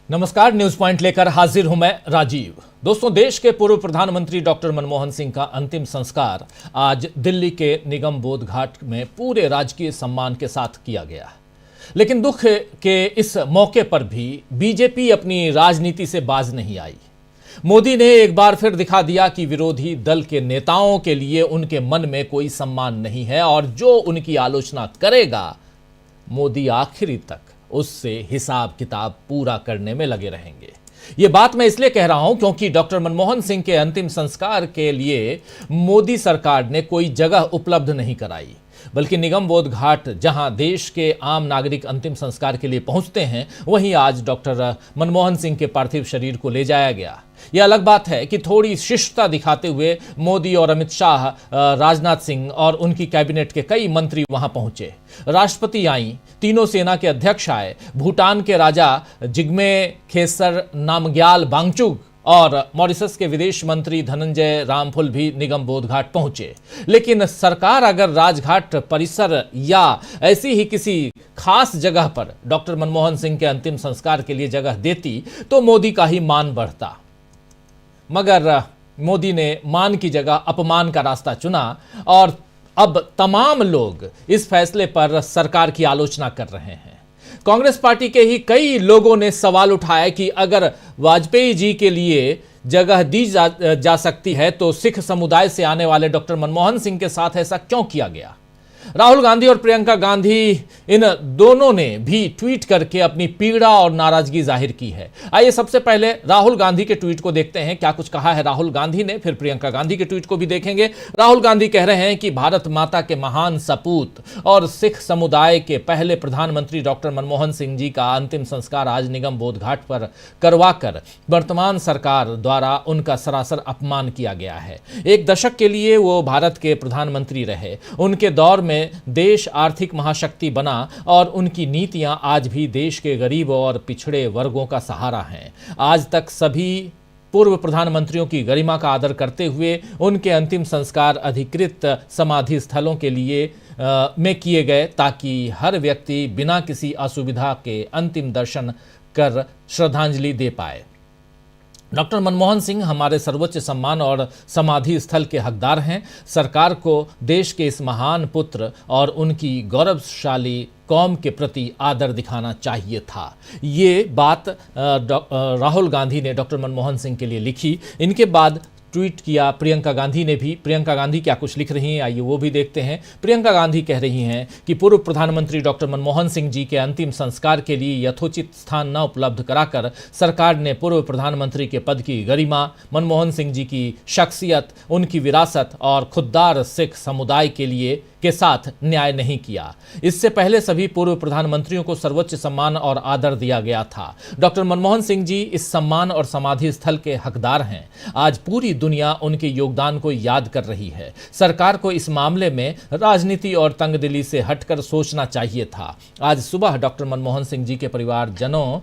नमस्कार, news point लेकर हाजिर हूं मैं राजीव। दोस्तों, देश के पूर्व प्रधानमंत्री डॉक्टर मनमोहन सिंह का अंतिम संस्कार आज दिल्ली के निगम बोध घाट में पूरे राजकीय सम्मान के साथ किया गया। लेकिन दुख के इस मौके पर भी बीजेपी अपनी राजनीति से बाज नहीं आई। मोदी ने एक बार फिर दिखा दिया कि विरोधी दल के नेताओं के लिए उनके मन में कोई सम्मान नहीं है और जो उनकी आलोचना करेगा मोदी आखिरी तक उससे हिसाब किताब पूरा करने में लगे रहेंगे। यह बात मैं इसलिए कह रहा हूं क्योंकि डॉक्टर मनमोहन सिंह के अंतिम संस्कार के लिए मोदी सरकार ने कोई जगह उपलब्ध नहीं कराई, बल्कि निगम बोध घाट जहां देश के आम नागरिक अंतिम संस्कार के लिए पहुंचते हैं, वहीं आज डॉक्टर मनमोहन सिंह के पार्थिव शरीर को ले जाया गया। यह अलग बात है कि थोड़ी शिष्टता दिखाते हुए मोदी और अमित शाह, राजनाथ सिंह और उनकी कैबिनेट के कई मंत्री वहां पहुंचे। राष्ट्रपति आई, तीनों सेना के अध्यक्ष आए, भूटान के राजा जिग्मे खेसर नामग्याल वांगचुक और मॉरिशस के विदेश मंत्री धनंजय रामफुल भी निगम बोध घाट पहुंचे। लेकिन सरकार अगर राजघाट परिसर या ऐसी ही किसी खास जगह पर डॉक्टर मनमोहन सिंह के अंतिम संस्कार के लिए जगह देती तो मोदी का ही मान बढ़ता। मगर मोदी ने मान की जगह अपमान का रास्ता चुना और अब तमाम लोग इस फैसले पर सरकार की आलोचना कर रहे हैं। कांग्रेस पार्टी के ही कई लोगों ने सवाल उठाया कि अगर वाजपेयी जी के लिए जगह दी जा सकती है तो सिख समुदाय से आने वाले डॉक्टर मनमोहन सिंह के साथ ऐसा क्यों किया गया। राहुल गांधी और प्रियंका गांधी इन दोनों ने भी ट्वीट करके अपनी पीड़ा और नाराजगी जाहिर की है। आइए सबसे पहले राहुल गांधी के ट्वीट को देखते हैं, क्या कुछ कहा है राहुल गांधी ने, फिर प्रियंका गांधी के ट्वीट को भी देखेंगे। राहुल गांधी कह रहे हैं कि भारत माता के महान सपूत और सिख समुदाय के पहले प्रधानमंत्री डॉक्टर मनमोहन सिंह जी का अंतिम संस्कार आज निगम बोध घाट पर करवाकर वर्तमान सरकार द्वारा उनका सरासर अपमान किया गया है। एक दशक के लिए वो भारत के प्रधानमंत्री रहे, उनके दौर में देश आर्थिक महाशक्ति बना और उनकी नीतियां आज भी देश के गरीब और पिछड़े वर्गों का सहारा हैं। आज तक सभी पूर्व प्रधानमंत्रियों की गरिमा का आदर करते हुए उनके अंतिम संस्कार अधिकृत समाधि स्थलों के लिए में किए गए ताकि हर व्यक्ति बिना किसी असुविधा के अंतिम दर्शन कर श्रद्धांजलि दे पाए। डॉक्टर मनमोहन सिंह हमारे सर्वोच्च सम्मान और समाधि स्थल के हकदार हैं। सरकार को देश के इस महान पुत्र और उनकी गौरवशाली कौम के प्रति आदर दिखाना चाहिए था। ये बात राहुल गांधी ने डॉक्टर मनमोहन सिंह के लिए लिखी। इनके बाद ट्वीट किया प्रियंका गांधी ने भी। प्रियंका गांधी क्या कुछ लिख रही हैं, आइए वो भी देखते हैं। प्रियंका गांधी कह रही हैं कि पूर्व प्रधानमंत्री डॉक्टर मनमोहन सिंह जी के अंतिम संस्कार के लिए यथोचित स्थान न उपलब्ध कराकर सरकार ने पूर्व प्रधानमंत्री के पद की गरिमा, मनमोहन सिंह जी की शख्सियत, उनकी विरासत और खुददार सिख समुदाय के साथ न्याय नहीं किया। इससे पहले सभी पूर्व प्रधानमंत्रियों को सर्वोच्च सम्मान और आदर दिया गया था। डॉक्टर मनमोहन सिंह जी इस सम्मान और समाधि स्थल के हकदार हैं। आज पूरी दुनिया उनके योगदान को याद कर रही है। सरकार को इस मामले में राजनीति और तंगदिली से हटकर सोचना चाहिए था। आज सुबह डॉक्टर मनमोहन सिंह जी के परिवारजनों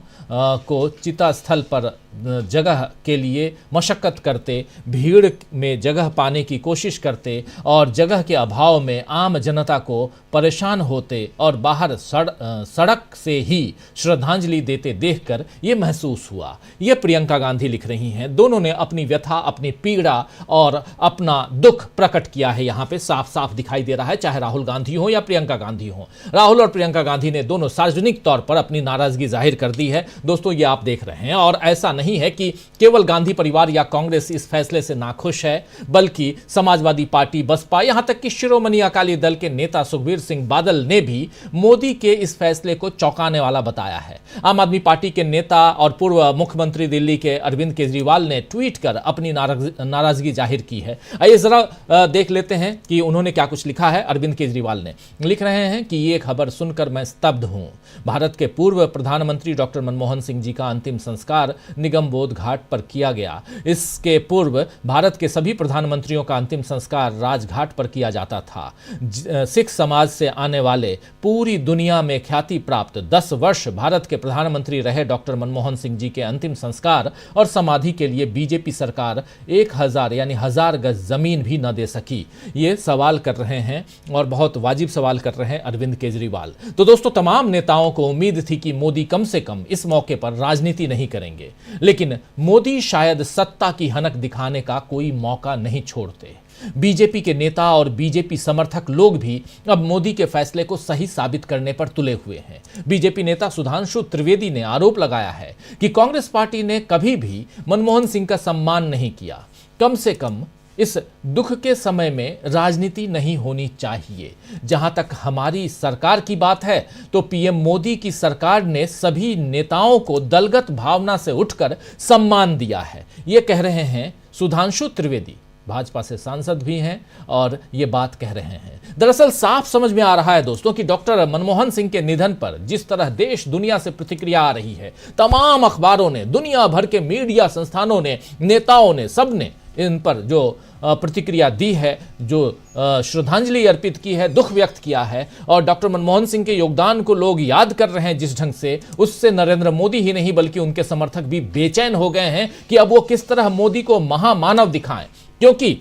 को चिता स्थल पर जगह के लिए मशक्कत करते, भीड़ में जगह पाने की कोशिश करते और जगह के अभाव में आम जनता को परेशान होते और बाहर सड़क से ही श्रद्धांजलि देते देखकर यह महसूस हुआ। यह प्रियंका गांधी लिख रही हैं। दोनों ने अपनी व्यथा, अपनी पीड़ा और अपना दुख प्रकट किया है। यहाँ पे साफ साफ दिखाई दे रहा है, चाहे राहुल गांधी हो या प्रियंका गांधी हो। राहुल और प्रियंका गांधी ने दोनों सार्वजनिक तौर पर अपनी नाराजगी जाहिर कर दी है। दोस्तों, ये आप देख रहे हैं और ऐसा नहीं है कि केवल गांधी परिवार या कांग्रेस इस फैसले से नाखुश है, बल्कि समाजवादी पार्टी, बसपा, यहां तक कि शिरोमणि अकाली दल के नेता सुखबीर सिंह बादल ने भी मोदी के इस फैसले को चौंकाने वाला बताया है। आम आदमी पार्टी के नेता और पूर्व मुख्यमंत्री दिल्ली के अरविंद केजरीवाल ने ट्वीट कर अपनी नाराजगी जाहिर की है। आइए जरा देख लेते हैं कि उन्होंने क्या कुछ लिखा है। अरविंद केजरीवाल ने लिख रहे हैं कि ये खबर सुनकर मैं स्तब्ध हूं। भारत के पूर्व प्रधानमंत्री डॉक्टर मनमोहन सिंह जी का अंतिम संस्कार निगम बोध घाट पर किया गया। इसके पूर्व भारत के सभी प्रधानमंत्रियों का अंतिम संस्कार राजघाट पर किया जाता था। सिख समाज से आने वाले पूरी दुनिया में ख्याति प्राप्त 10 वर्ष भारत के प्रधानमंत्री रहे डॉक्टर मनमोहन सिंह जी के अंतिम संस्कार और समाधि के लिए बीजेपी सरकार 1000 यानी 1000 गज जमीन भी न दे सकी। ये सवाल कर रहे हैं और बहुत वाजिब सवाल कर रहे हैं अरविंद केजरीवाल। तो दोस्तों, तमाम नेताओं को उम्मीद थी कि मोदी कम से कम इस मौके पर राजनीति नहीं करेंगे, लेकिन मोदी शायद सत्ता की हनक दिखाने का कोई मौका नहीं छोड़ते। बीजेपी के नेता और बीजेपी समर्थक लोग भी अब मोदी के फैसले को सही साबित करने पर तुले हुए हैं। बीजेपी नेता सुधांशु त्रिवेदी ने आरोप लगाया है कि कांग्रेस पार्टी ने कभी भी मनमोहन सिंह का सम्मान नहीं किया। कम से कम इस दुख के समय में राजनीति नहीं होनी चाहिए। जहां तक हमारी सरकार की बात है तो पीएम मोदी की सरकार ने सभी नेताओं को दलगत भावना से उठकर सम्मान दिया है। ये कह रहे हैं सुधांशु त्रिवेदी, भाजपा से सांसद भी हैं और ये बात कह रहे हैं। दरअसल साफ समझ में आ रहा है दोस्तों कि डॉक्टर मनमोहन सिंह के निधन पर जिस तरह देश दुनिया से प्रतिक्रिया आ रही है, तमाम अखबारों ने, दुनिया भर के मीडिया संस्थानों ने, नेताओं ने, सबने इन पर जो प्रतिक्रिया दी है, जो श्रद्धांजलि अर्पित की है, दुख व्यक्त किया है और डॉक्टर मनमोहन सिंह के योगदान को लोग याद कर रहे हैं जिस ढंग से, उससे नरेंद्र मोदी ही नहीं बल्कि उनके समर्थक भी बेचैन हो गए हैं कि अब वो किस तरह मोदी को महामानव दिखाएं। क्योंकि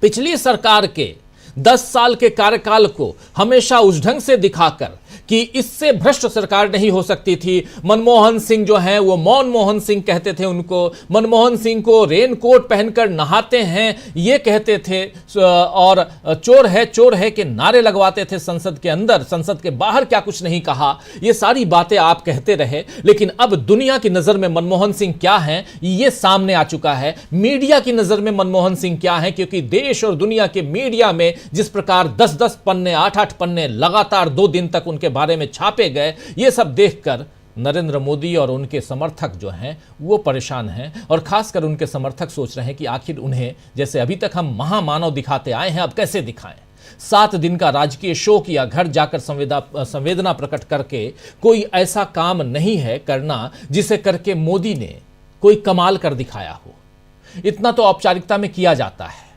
पिछली सरकार के 10 साल के कार्यकाल को हमेशा उस ढंग से दिखाकर कि इससे भ्रष्ट सरकार नहीं हो सकती थी। मनमोहन सिंह जो हैं वो मौन मोहन सिंह कहते थे उनको, मनमोहन सिंह को रेनकोट पहनकर नहाते हैं ये कहते थे और चोर है के नारे लगवाते थे संसद के अंदर, संसद के बाहर क्या कुछ नहीं कहा। ये सारी बातें आप कहते रहे, लेकिन अब दुनिया की नजर में मनमोहन सिंह क्या हैं ये सामने आ चुका है। मीडिया की नजर में मनमोहन सिंह क्या है, क्योंकि देश और दुनिया के मीडिया में जिस प्रकार 10-10 पन्ने, 8-8 पन्ने लगातार 2 दिन तक उनके बारे में छापे गए, ये सब देखकर नरेंद्र मोदी और उनके समर्थक जो हैं वो परेशान हैं और खासकर उनके समर्थक सोच रहे हैं कि आखिर उन्हें, जैसे अभी तक हम महामानव दिखाते आए हैं, अब कैसे दिखाएं। 7 दिन का राजकीय शो किया, घर जाकर संवेदना प्रकट करके कोई ऐसा काम नहीं है करना जिसे करके मोदी ने कोई कमाल कर दिखाया हो। इतना तो औपचारिकता में किया जाता है।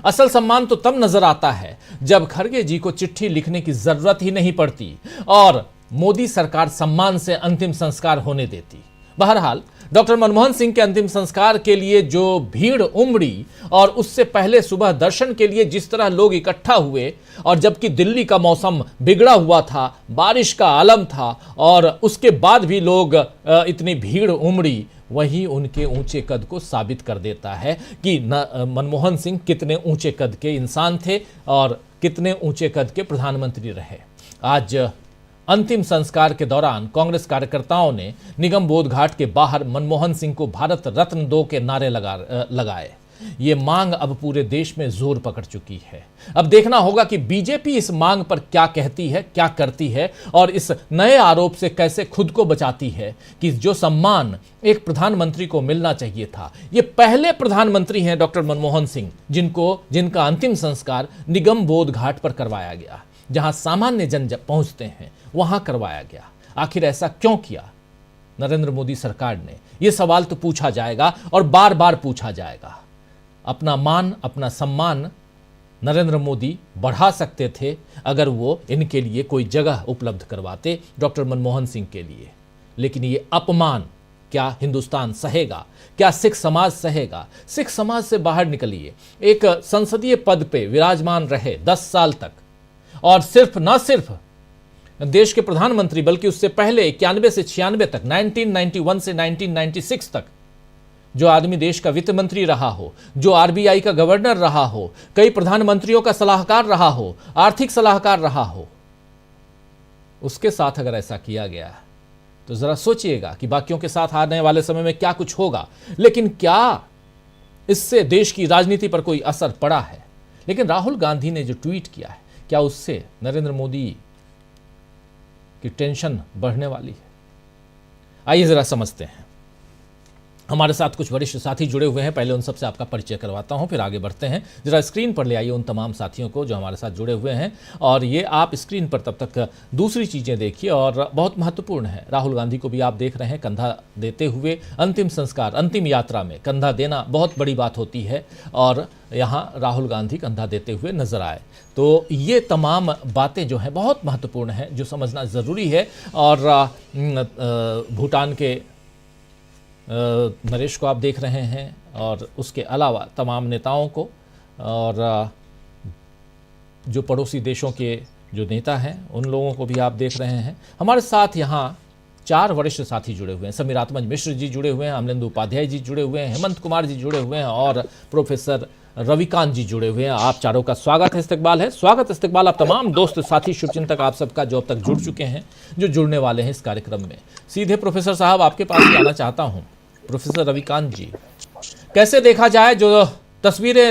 असल सम्मान तो तब नजर आता है जब खड़गे जी को चिट्ठी लिखने की जरूरत ही नहीं पड़ती और मोदी सरकार सम्मान से अंतिम संस्कार होने देती। बहरहाल डॉक्टर मनमोहन सिंह के अंतिम संस्कार के लिए जो भीड़ उमड़ी और उससे पहले सुबह दर्शन के लिए जिस तरह लोग इकट्ठा हुए, और जबकि दिल्ली का मौसम बिगड़ा हुआ था, बारिश का आलम था और उसके बाद भी लोग इतनी भीड़ उमड़ी, वही उनके ऊंचे कद को साबित कर देता है कि मनमोहन सिंह कितने ऊंचे कद के इंसान थे और कितने ऊंचे कद के प्रधानमंत्री रहे। आज अंतिम संस्कार के दौरान कांग्रेस कार्यकर्ताओं ने निगम बोध घाट के बाहर मनमोहन सिंह को भारत रत्न दो के नारे लगाए। ये मांग अब पूरे देश में जोर पकड़ चुकी है। अब देखना होगा कि बीजेपी इस मांग पर क्या कहती है, क्या करती है और इस नए आरोप से कैसे खुद को बचाती है कि जो सम्मान एक प्रधानमंत्री को मिलना चाहिए था। ये पहले प्रधानमंत्री हैं डॉक्टर मनमोहन सिंह जिनका अंतिम संस्कार निगम बोध घाट पर करवाया गया, जहां सामान्य जन पहुंचते हैं वहां करवाया गया। आखिर ऐसा क्यों किया नरेंद्र मोदी सरकार ने? यह सवाल तो पूछा जाएगा और बार बार पूछा जाएगा। अपना मान, अपना सम्मान नरेंद्र मोदी बढ़ा सकते थे अगर वो इनके लिए कोई जगह उपलब्ध करवाते डॉक्टर मनमोहन सिंह के लिए, लेकिन ये अपमान क्या हिंदुस्तान सहेगा? क्या सिख समाज सहेगा? सिख समाज से बाहर निकलिए। एक संसदीय पद पे विराजमान रहे 10 साल तक और न सिर्फ देश के प्रधानमंत्री बल्कि उससे पहले 91 से 96 तक, 1991 से 1996 तक जो आदमी देश का वित्त मंत्री रहा हो, जो आरबीआई का गवर्नर रहा हो, कई प्रधानमंत्रियों का सलाहकार रहा हो, आर्थिक सलाहकार रहा हो, उसके साथ अगर ऐसा किया गया तो जरा सोचिएगा कि बाकियों के साथ आने वाले समय में क्या कुछ होगा। लेकिन क्या इससे देश की राजनीति पर कोई असर पड़ा है? लेकिन राहुल गांधी ने जो ट्वीट किया है, क्या उससे नरेंद्र मोदी की टेंशन बढ़ने वाली है? आइए जरा समझते हैं। हमारे साथ कुछ वरिष्ठ साथी जुड़े हुए हैं, पहले उन सबसे आपका परिचय करवाता हूं, फिर आगे बढ़ते हैं। जरा स्क्रीन पर ले आइए उन तमाम साथियों को जो हमारे साथ जुड़े हुए हैं, और ये आप स्क्रीन पर तब तक दूसरी चीज़ें देखिए और बहुत महत्वपूर्ण है। राहुल गांधी को भी आप देख रहे हैं कंधा देते हुए अंतिम संस्कार, अंतिम यात्रा में कंधा देना बहुत बड़ी बात होती है, और यहाँ राहुल गांधी कंधा देते हुए नजर आए। तो ये तमाम बातें जो हैं बहुत महत्वपूर्ण हैं, जो समझना ज़रूरी है। और भूटान के नरेश को आप देख रहे हैं, और उसके अलावा तमाम नेताओं को, और जो पड़ोसी देशों के जो नेता हैं उन लोगों को भी आप देख रहे हैं। हमारे साथ यहाँ 4 वरिष्ठ साथी जुड़े हुए हैं। समीरात्मज मिश्र जी जुड़े हुए हैं, अमलेंदु उपाध्याय जी जुड़े हुए हैं, हेमंत कुमार जी जुड़े हुए हैं, और प्रोफेसर रविकांत जी जुड़े हुए हैं। आप चारों का स्वागत है, इस्तकबाल है, स्वागत इस्तकबाल आप तमाम दोस्त साथी शुभचिंतक आप सबका जो अब तक जुड़ चुके हैं, जो जुड़ने वाले हैं इस कार्यक्रम में। सीधे प्रोफेसर साहब आपके पास ही आना चाहता हूँ। प्रोफेसर रविकांत जी, कैसे देखा जाए जो तस्वीरें